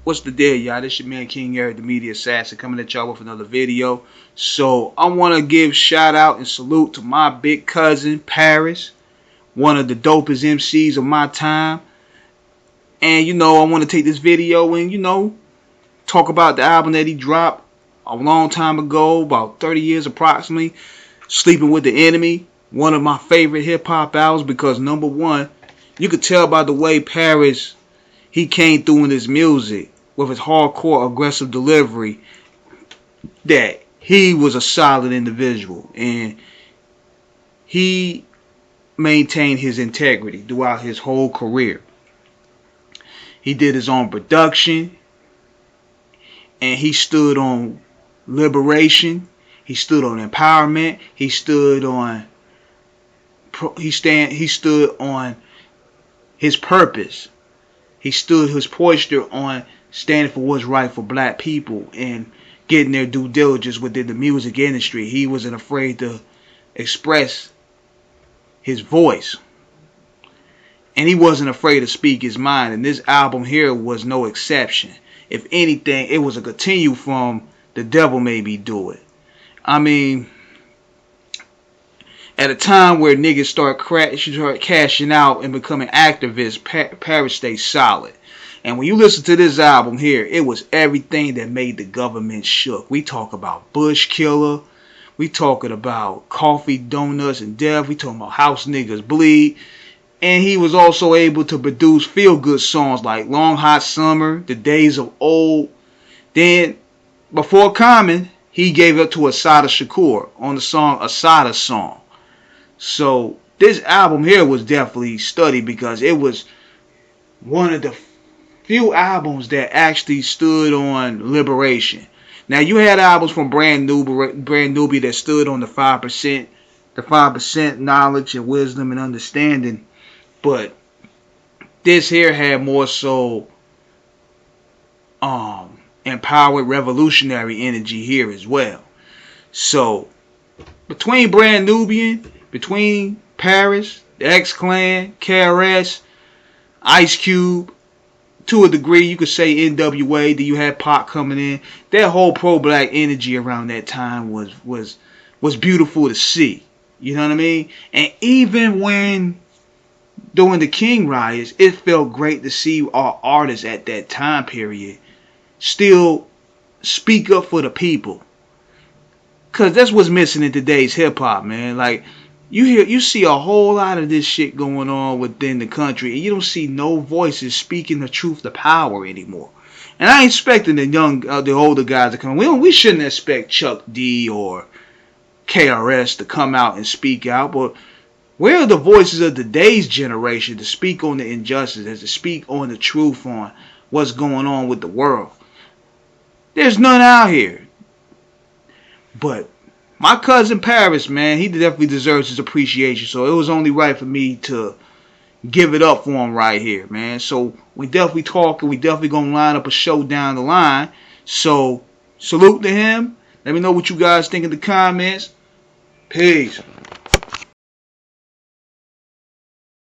What's the deal, y'all? This your man King Eric, the Media Assassin, coming at y'all with another video. So I want to give shout out and salute to my big cousin Paris, one of the dopest MCs of my time. And I want to take this video and talk about the album that he dropped a long time ago, about 30 years approximately. Sleeping with the Enemy, one of my favorite hip hop albums because number one, you could tell by the way Paris he came through in his music with his hardcore aggressive delivery that he was a solid individual and he maintained his integrity throughout his whole career. He did his own production and he stood on liberation. He stood on empowerment. He stood on his purpose. He stood his posture on standing for what's right for black people and getting their due diligence within the music industry. He wasn't afraid to express his voice. And he wasn't afraid to speak his mind. And this album here was no exception. If anything, it was a continue from The Devil Made Me Do It. I mean, at a time where niggas start cashing out and becoming activists, Paris stayed solid. And when you listen to this album here, it was everything that made the government shook. We talk about Bush Killer. We talking about Coffee, Donuts, and Death. We talking about House Niggas Bleed. And he was also able to produce feel-good songs like Long Hot Summer, The Days of Old. Then, before Common, he gave it to Assata Shakur on the song Assata Song. So this album here was definitely studied because it was one of the few albums that actually stood on liberation. Now you had albums from Brand Nubian that stood on the 5% knowledge and wisdom and understanding, but this here had more so empowered revolutionary energy here as well. So between Brand Nubian, between Paris, the X-Clan, KRS, Ice Cube, to a degree you could say NWA, then you had Pac coming in. That whole pro-black energy around that time was beautiful to see. You know what I mean? And even when during the King riots, it felt great to see our artists at that time period still speak up for the people. Cause that's what's missing in today's hip hop, man. Like you see a whole lot of this shit going on within the country, and you don't see no voices speaking the truth to power anymore. And I ain't expecting the older guys to come. We shouldn't expect Chuck D or KRS to come out and speak out, but where are the voices of today's generation to speak on the injustices, to speak on the truth on what's going on with the world? There's none out here. But my cousin Paris, man, he definitely deserves his appreciation. So it was only right for me to give it up for him right here, man. So we definitely talking. We definitely going to line up a show down the line. So salute to him. Let me know what you guys think in the comments. Peace.